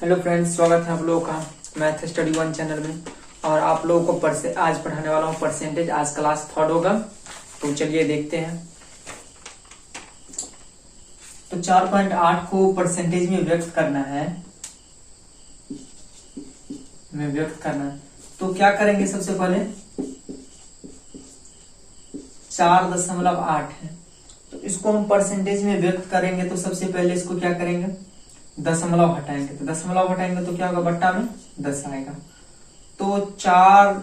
Hello friends, स्वागत है आप लोगों का मैथ स्टडी 1 चैनल में। और आप लोगों को आज पढ़ाने वाला हूँ परसेंटेज। आज क्लास 3rd होगा, तो चलिए देखते हैं। तो 4.8 को परसेंटेज में व्यक्त करना है, तो क्या करेंगे? सबसे पहले 4.8 है, तो इसको हम परसेंटेज में व्यक्त करेंगे। तो सबसे पहले इसको क्या करेंगे? दशमलव हटाएंगे। तो दशमलव हटाएंगे तो क्या होगा? बट्टा में 10 आएगा। तो 4,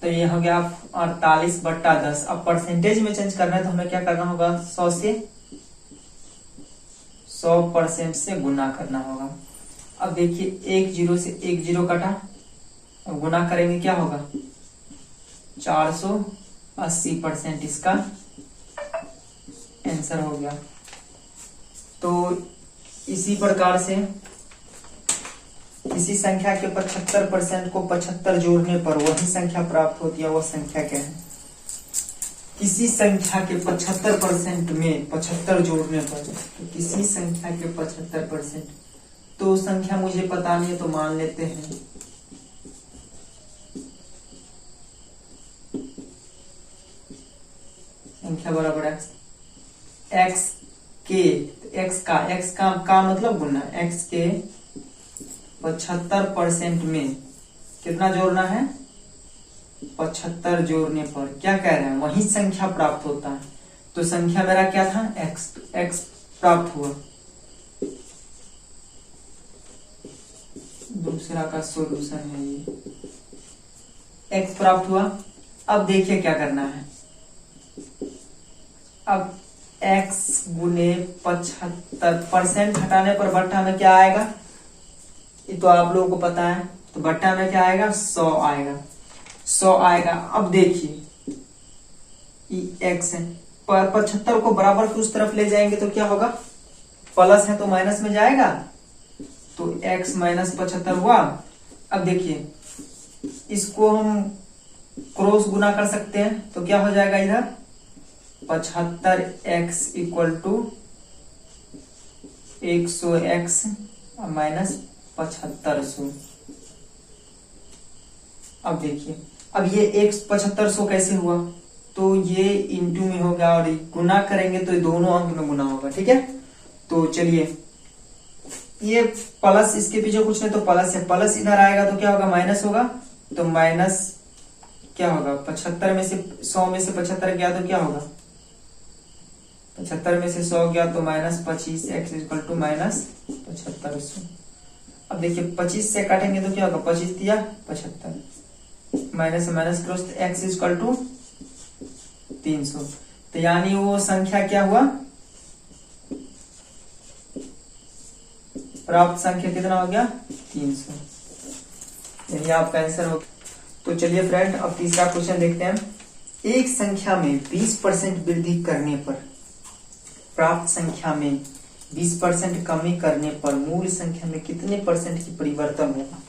तो ये हो गया 48/10। अब परसेंटेज में चेंज करना है तो हमें क्या करना होगा? 100% से गुना करना होगा। अब देखिए, एक जीरो से एक जीरो कटा, अब गुना करेंगे क्या होगा? 480% इसका आंसर हो गया। तो इसी प्रकार से किसी संख्या के 75% को 75 जोड़ने पर वही संख्या प्राप्त होती है। वह संख्या क्या है? किसी संख्या के 75% में 75 जोड़ने पर, तो किसी संख्या के 75%, तो संख्या मुझे पता नहीं है तो मान लेते हैं संख्या बराबर एक्स के, एक्स का मतलब गुना, एक्स के 75% में कितना जोड़ना है? 75 जोड़ने पर क्या कह रहे हैं? वही संख्या प्राप्त होता है। तो संख्या मेरा क्या था? एक्स प्राप्त हुआ। दूसरा का सॉल्यूशन है ये, एक्स प्राप्त हुआ। अब देखिए क्या करना है। अब x गुने 75% हटाने पर बट्टा में क्या आएगा? ये तो आप लोगों को पता है। तो बट्टा में क्या आएगा? 100 आएगा। 100 आएगा। अब देखिए, x है, पर 75 को बराबर की उस तरफ ले जाएंगे तो क्या होगा? प्लस है तो माइनस में जाएगा, तो x माइनस 75 हुआ। अब देखिए, इसको हम क्रॉस गुना कर सकते हैं, तो क्या हो जाएगा? इधर 75x equal to 100x minus 7500। अब देखिए, अब ये x 7500 कैसे हुआ? तो ये इंटू में होगा और गुना करेंगे तो ये दोनों अंक में गुना होगा। ठीक है, तो चलिए, ये प्लस, इसके पीछे कुछ नहीं तो प्लस है, प्लस इधर आएगा तो क्या होगा? माइनस होगा। तो माइनस क्या होगा? 75 में से 100 में से 75 गया तो क्या होगा? 75 में से 100 गया तो minus 25, X equal to minus 7500। अब देखिए, 25 से काटेंगे तो क्या होगा? 25 दिया 75, minus minus cross, X equal to 300। तो यानी वो संख्या क्या हुआ? प्राप्त संख्या कितना हो गया? 300। यानी आपका आंसर हो। तो चलिए फ्रेंड, अब तीसरा क्वेश्चन देखते हैं। एक संख्या में 20% वृद्धि करने पर, प्राप्त संख्या में 20% कमी करने पर मूल संख्या में कितने परसेंट की परिवर्तन होगा?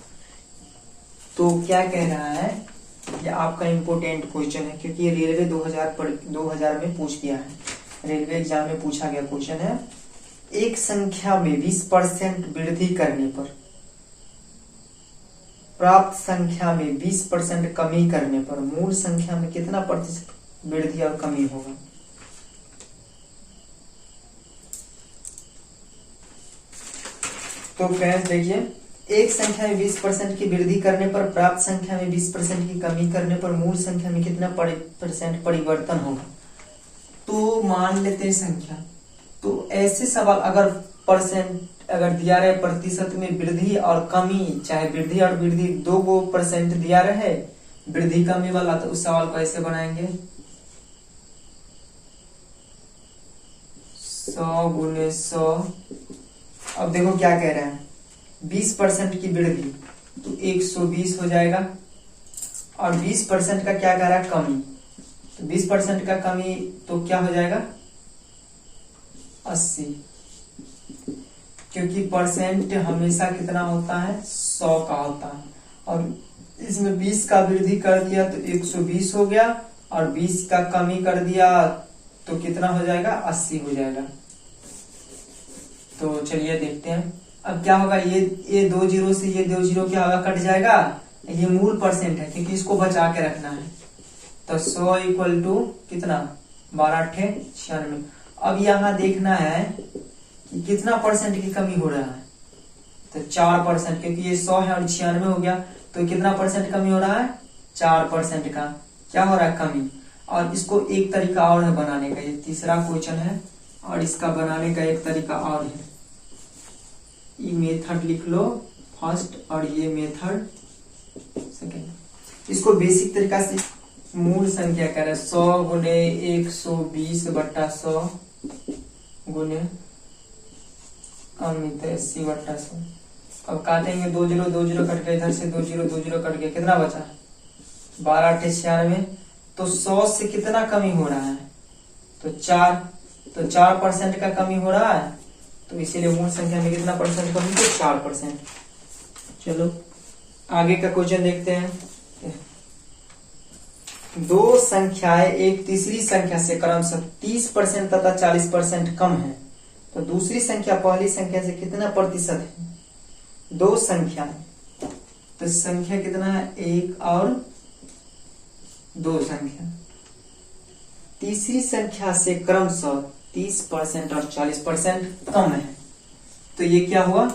तो क्या कह रहा है? ये आपका इंपोर्टेंट क्वेश्चन है, क्योंकि ये रेलवे 2000 में पूछ गया है, रेलवे एग्जाम में पूछा गया क्वेश्चन है। एक संख्या में 20% वृद्धि करने पर, प्राप्त संख्या में 20% कमी करने पर मूल संख्या में कितना प्रतिशत वृद्धि और कमी होगा? तो फ्रेंड्स देखिए, एक संख्या में 20% की वृद्धि करने पर प्राप्त संख्या में 20% की कमी करने पर मूल संख्या में कितना % परिवर्तन होगा? तो मान लेते हैं संख्या। तो ऐसे सवाल अगर दिया रहे प्रतिशत में वृद्धि और कमी, चाहे वृद्धि और वृद्धि 2% दिया रहे, वृद्धि कमी वाला, तो उस सवाल को ऐसे बनाएंगे 100 गुने 100। अब देखो क्या कह रहे हैं, 20% की वृद्धि तो 120 हो जाएगा, और 20% का क्या कह रहा है? कमी। तो 20% का कमी तो क्या हो जाएगा? 80, क्योंकि परसेंट हमेशा कितना होता है? 100 का होता है। और इसमें 20 का वृद्धि कर दिया तो 120 हो गया, और 20 का कमी कर दिया तो कितना हो जाएगा? 80 हो जाएगा। तो चलिए देखते हैं। अब क्या होगा, ये 2 जीरो से ये 2 जीरो क्या होगा, कट जाएगा। ये मूल परसेंट है क्योंकि इसको बचा के रखना है। तो 100 इक्वल टू कितना, 12×96। अब यहाँ देखना है कि कितना परसेंट की कमी हो रहा है। तो 4%, क्योंकि ये 100 है और 96 हो गया, तो कितना परसेंट कमी हो रहा है, 4% का क्या हो रहा है, कमी। और इसको एक तरीका और है बनाने का, ये तीसरा क्वेश्चन है और इसका बनाने का एक तरीका और है। ये मेथड लिख लो फर्स्ट और ये मेथड सेकेंड। इसको बेसिक तरीका से मूल संख्या कह रहे हैं, 100 गुने 120/100 गुने 80/100। अब काटेंगे 2 जीरो 2 जीरो कट गए, इधर से 2 जीरो 2 जीरो कट गए, कितना बचा, 12×96। तो 100 से कितना कमी हो रहा है, तो 4% का कमी हो रहा है। तो इसीलिए मूल संख्या में कितना परसेंट कमी, तो 4%। चलो आगे का क्वेश्चन देखते हैं। दो संख्याएं एक तीसरी संख्या से क्रमशः 30% तथा 40% कम है, तो दूसरी संख्या पहली संख्या से कितना प्रतिशत है। दो संख्या, तो संख्या कितना है, 1 और 2 संख्या, तीसरी संख्या से क्रमशः 30% और 40% कम है। तो ये क्या हुआ,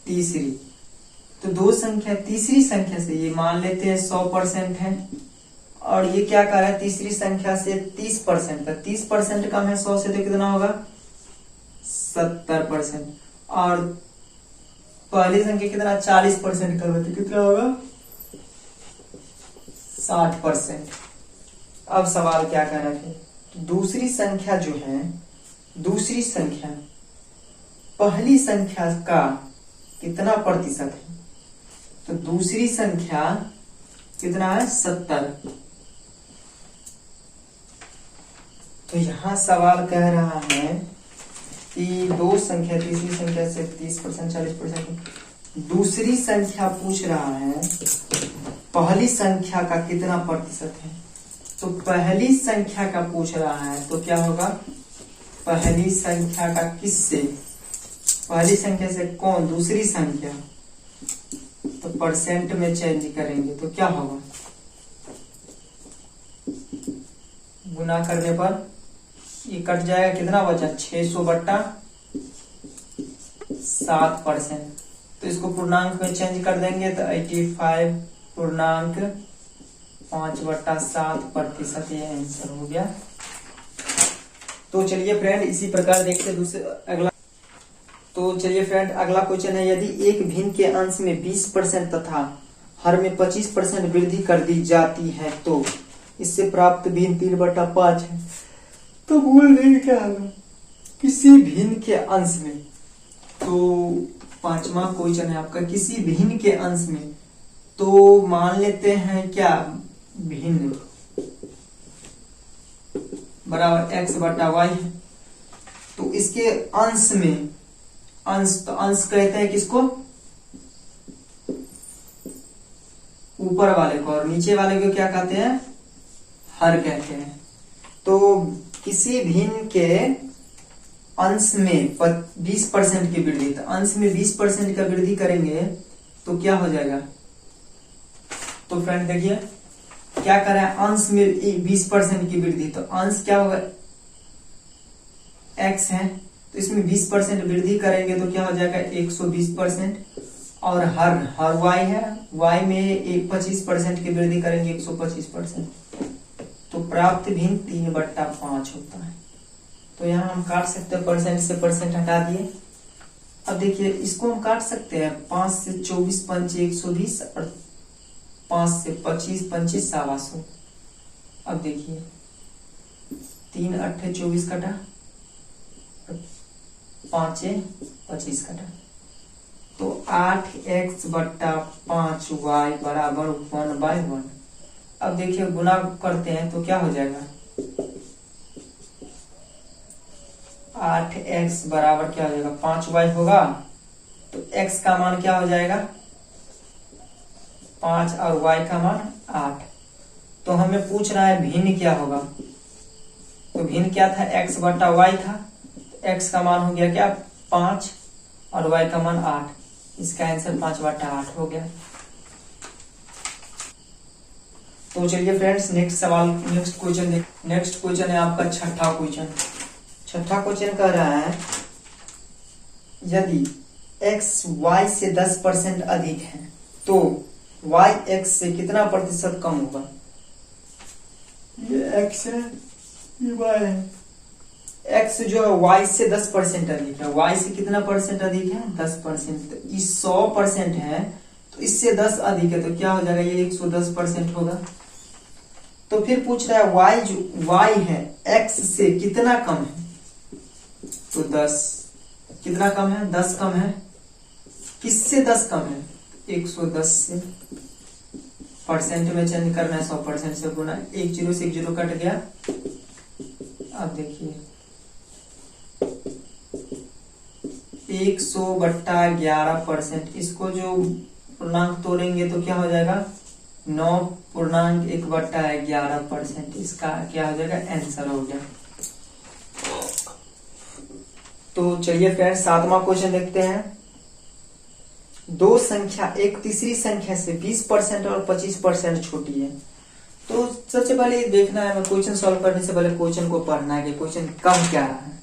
तीसरी। तो दो संख्या तीसरी संख्या से, ये मान लेते हैं 100% है, और ये क्या कर रहा है, तीसरी संख्या से 30%, तो 30% कम है 100 से, तो कितना होगा, 70%। और पहली संख्या कितना, 40% कम है, तो कितना होगा, 60%। अब सवाल क्या कर रहे थे, तो दूसरी संख्या जो है, दूसरी संख्या पहली संख्या का कितना प्रतिशत है। तो दूसरी संख्या कितना है, 70। तो यहां सवाल कह रहा है कि दो संख्या तीसरी संख्या से 30% 40%, दूसरी संख्या पूछ रहा है पहली संख्या का कितना प्रतिशत है। तो पहली संख्या का पूछ रहा है, तो क्या होगा, पहली संख्या का किससे, पहली संख्या से कौन, दूसरी संख्या, तो परसेंट में चेंज करेंगे तो क्या होगा, गुना करने पर ये कट जाएगा, कितना बचा, 600/7%। तो इसको पूर्णांक में चेंज कर देंगे तो 85.5/7% ये आंसर हो गया। तो चलिए फ्रेंड इसी प्रकार देखते दूसरे अगला। तो चलिए फ्रेंड अगला क्वेश्चन है, यदि एक भिन्न के अंश में 20% तथा हर में 25% वृद्धि कर दी जाती है तो इससे प्राप्त भिन्न 3/5 है। तो बोल रहे क्या होगा, किसी भिन्न के अंश में, तो पांचवा क्वेश्चन है आपका, किसी भिन्न के अंश में, तो मान लेते हैं क्या, भिन्न बराबर x/y है। तो इसके अंश में, अंश, तो अंश कहते हैं किसको, ऊपर वाले को, और नीचे वाले को क्या कहते हैं, हर कहते हैं। तो किसी भिन्न के अंश में 20% की वृद्धि, तो अंश में 20% का वृद्धि करेंगे तो क्या हो जाएगा। तो फ्रेंड देखिए क्या कर रहा है, अंश में 20% की वृद्धि, तो अंश क्या होगा, x है, तो इसमें 20% वृद्धि करेंगे तो क्या हो जाएगा, 120%। और हर y है, y में 25% की वृद्धि करेंगे 125%। तो प्राप्त भिन्न 3/5 होता है। तो यहाँ हम काट सकते हैं, परसेंट से परसेंट हटा दिए। अब देखिए इसको हम काट सकते हैं, 5 से 24 पंचे 120 और 5 से 25 पंचे 125। अब देखिए 3 8 24 कटा, 5 25 कटा, तो 8x/5y बराबर 1/1। अब देखिए गुना करते हैं तो क्या हो जाएगा, 8x बराबर क्या हो जाएगा, 5y होगा। तो x का मान क्या हो जाएगा, 5 और y का मान 8। तो हमें पूछ रहा है भिन्न क्या होगा, तो भिन्न क्या था, x/y था। तो x का मान हो गया क्या, 5, और y का मान 8। इसका आंसर 5/8 हो गया। तो चलिए फ्रेंड्स नेक्स्ट क्वेश्चन है आपका छठा क्वेश्चन। छठा क्वेश्चन कह रहा है यदि x y से 10% अधिक है तो y x से कितना प्रतिशत कम होगा। ये x है, ये y है। x जो है y से 10% अधिक है। y से कितना परसेंट अधिक है? 10%। इस 100% है तो इससे 10 अधिक है तो क्या हो जाएगा? ये 110% होगा। तो फिर पूछ रहा है y है x से कितना कम है? तो 10। कितना कम है? 10 कम है। किससे 10 कम है? 110 से। परसेंट में चेंज करना है, 100% से गुना। एक जीरो से एक जीरो कट गया। अब देखिए 100/11%। इसको जो पूर्णांक तोड़ेंगे तो क्या हो जाएगा? 9.1/11%। इसका क्या हो जाएगा? आंसर हो गया। तो चलिए फ्रेंड्स 7वां क्वेश्चन देखते हैं। दो संख्या एक तीसरी संख्या से 20% और 25% छोटी है। तो सबसे पहले देखना है, क्वेश्चन सॉल्व करने से पहले क्वेश्चन को पढ़ना है कि क्वेश्चन कम क्या रहा है।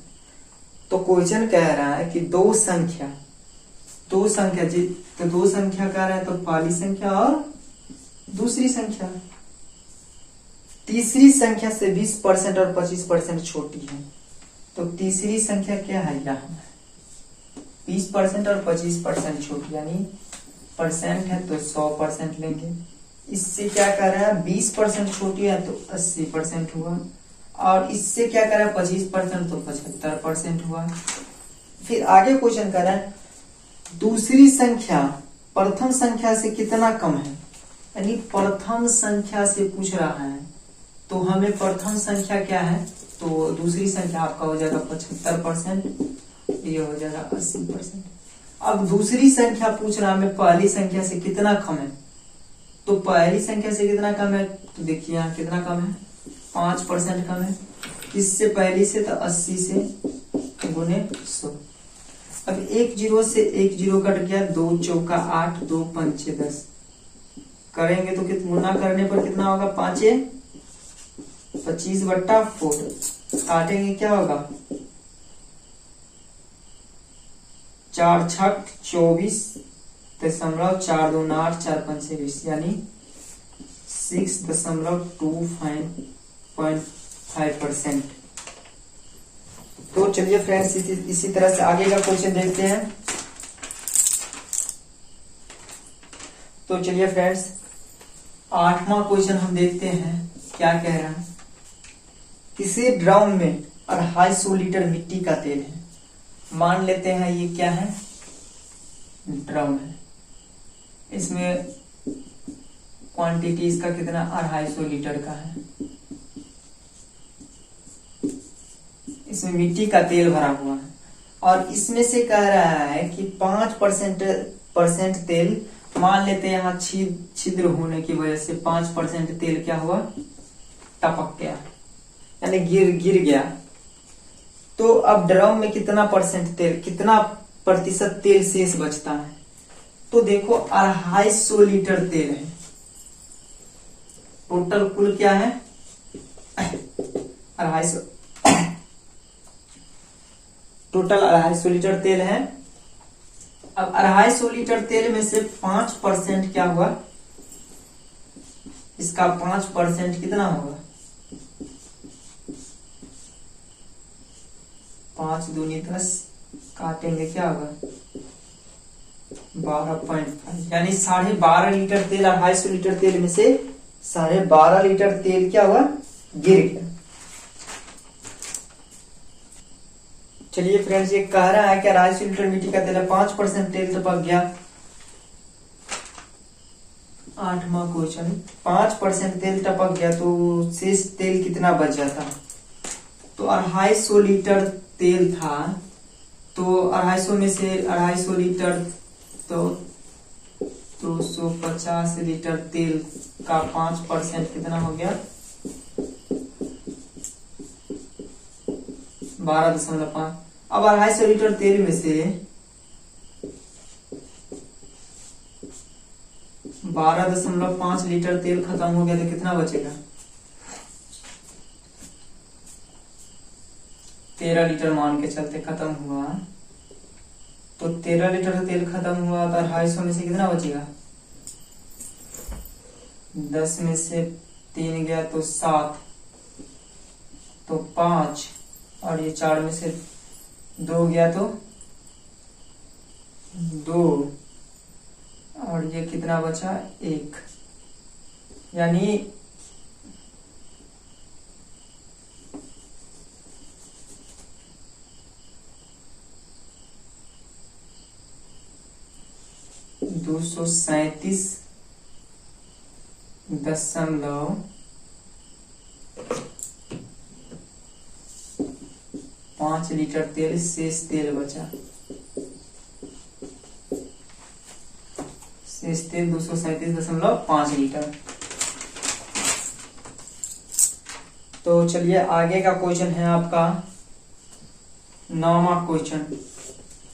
तो क्वेश्चन कह रहा है कि दो संख्या जी, तो दो संख्या कह रहा है तो पहली संख्या और दूसरी संख्या। तीसरी संख्या से 20% और 25% छोटी है। तो तीसरी संख्या क्या है? यहाँ 20% और 25% छोटी, यानी परसेंट है तो 100% लेंगे। इससे क्या कर रहा है? 20% छोटी है तो 80% हुआ। और इससे क्या कर रहा है? 25% तो 75% हुआ। फिर आगे क्वेश्चन कर रहा है दूसरी संख्या प्रथम संख्या से कितना कम है, यानी प्रथम संख्या से पूछ रहा है। तो हमें प्रथम संख्या क्या है? तो दूसरी संख्या आपका हो जाएगा 75%, ये हो जाएगा 80%। अब दूसरी संख्या पूछ रहा है हमें पहली संख्या से कितना कम है। तो पहली संख्या से कितना कम है? तो देखिए यहाँ कितना कम है? 5% कम है। इससे पहली से तो 80 से गुने 100। अब एक जीरो से एक जीरो कट गया। 2 चौका 8, 2 पंचे 10। करेंगे तो गुना करने पर कितना होगा? 5 25/4। काटेंगे क्या होगा? 4 छक 24.4 2 8 4 5 20, यानी 6.25%। तो चलिए फ्रेंड्स इसी तरह से आगे का क्वेश्चन देखते हैं। तो चलिए फ्रेंड्स 8वां क्वेश्चन हम देखते हैं क्या कह रहा है। किसी ड्रम में 250 लीटर मिट्टी का तेल है। मान लेते हैं ये क्या है? ड्रम है। इसमें क्वांटिटी इसका कितना? 250 लीटर का है। इसमें मिट्टी का तेल भरा हुआ है और इसमें से कह रहा है कि 5% तेल, मान लेते हैं यहाँ छिद्र होने की वजह से 5% तेल क्या हुआ? टपक गया, यानी गिर गया। तो अब ड्रम में कितना प्रतिशत तेल शेष बचता है? तो देखो 250 लीटर तेल है। टोटल कुल क्या है? 250। टोटल 250 लीटर तेल है। अब 250 लीटर तेल में से 5% क्या हुआ? इसका 5% कितना होगा? 5 दूनी 10, काटेंगे क्या होगा? 12.5, यानी 12.5 लीटर तेल। 250 लीटर तेल में से 12.5 लीटर तेल क्या हुआ? गिर गया। चलिए फ्रेंड्स ये कह रहा है कि 250 लीटर मिट्टी का तेल है, 5% तेल टपक गया। 8वां क्वेश्चन, 5% तेल टपक गया तो शेष तेल कितना बच जाता? तो 250 लीटर तेल था, तो 250 में से 250 लीटर तो 250 लीटर तेल का 5% कितना हो गया? 12.5। अब 250 लीटर तेल में से 12.5 लीटर तेल खत्म हो गया तो कितना बचेगा? 13 लीटर मान के चलते खत्म हुआ, तो 13 लीटर तेल खत्म हुआ तो 250 में से कितना बचेगा? 10 में से 3 गया तो 7, तो 5, और ये 4 में से 2 गया तो 2, और ये कितना बचा? 1। यानी $237.5 लीटर तेल शेष तेल बचा। शेष तेल 237.5 लीटर। तो चलिए आगे का क्वेश्चन है आपका 9वां क्वेश्चन।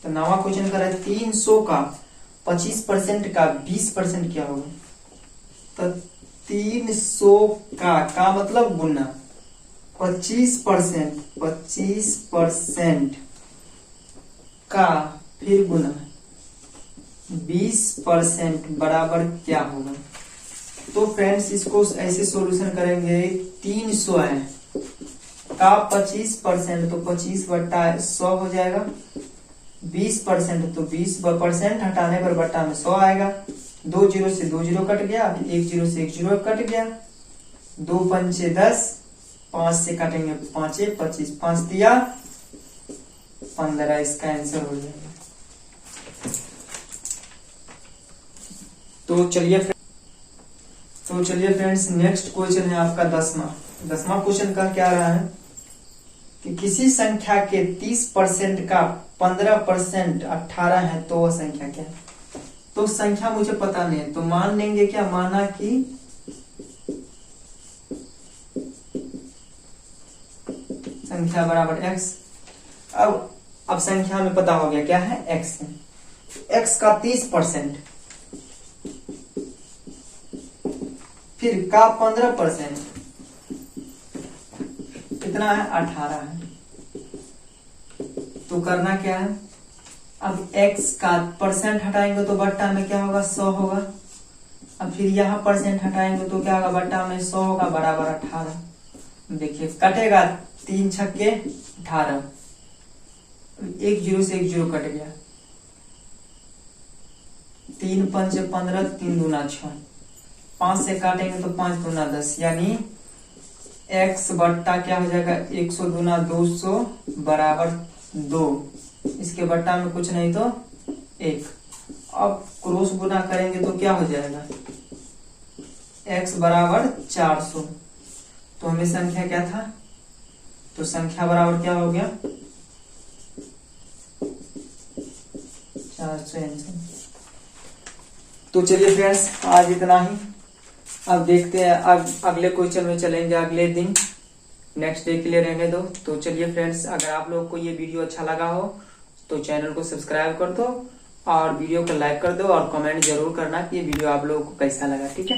तो 9वां क्वेश्चन कर रहा है 300 का 25% का 20% क्या होगा? तो 300 का मतलब गुना 25% का फिर गुना 20% बराबर क्या होगा? तो फ्रेंड्स इसको ऐसे सॉल्यूशन करेंगे। 300 है का 25%, तो 25/100 हो जाएगा। 20% तो 20% हटाने पर बट्टा में 100 आएगा। 2 जीरो से 2 जीरो कट गया, 1 जीरो से 1 जीरो कट गया। 2 पंचे 10, 5 से काटेंगे 5 25, 5 दिया 15। इसका आंसर हो जाएगा। तो चलिए फ्रेंड्स नेक्स्ट क्वेश्चन है आपका 10वां क्वेश्चन का क्या रहा है कि किसी संख्या के 30% का 15% 18 है तो वह संख्या क्या है? तो संख्या मुझे पता नहीं है, तो मान लेंगे क्या? माना कि संख्या बराबर x। अब संख्या में पता हो गया क्या है? x है। x का 30%, फिर का 15% कितना है? 18 है। तो करना क्या है? अब x का परसेंट हटाएंगे तो बट्टा में क्या होगा? 100 होगा। अब फिर यहाँ परसेंट हटाएंगे तो क्या होगा? बट्टा में 100 होगा बराबर 18। देखिए कटेगा 3 छक्के 18, 1 जीरो से 1 जीरो कट गया। 3 पंचे 15, 3 दूना 6, 5 से काटेंगे तो 5 दूना 10, यानी x बट्टा क्या हो जाएगा? 100 दूना 200 बराबर 2। इसके बट्टा में कुछ नहीं तो 1। अब क्रॉस गुना करेंगे तो क्या हो जाएगा? x बराबर 400। तो हमें संख्या क्या था? तो संख्या बराबर क्या हो गया? 400। तो चलिए फ्रेंड्स आज इतना ही। अब देखते हैं अगले क्वेश्चन में चलेंगे अगले दिन। नेक्स्ट डे के लिए रहने दो। तो चलिए फ्रेंड्स अगर आप लोगों को ये वीडियो अच्छा लगा हो तो चैनल को सब्सक्राइब कर दो और वीडियो को लाइक कर दो और कमेंट जरूर करना कि ये वीडियो आप लोगों को कैसा लगा। ठीक है।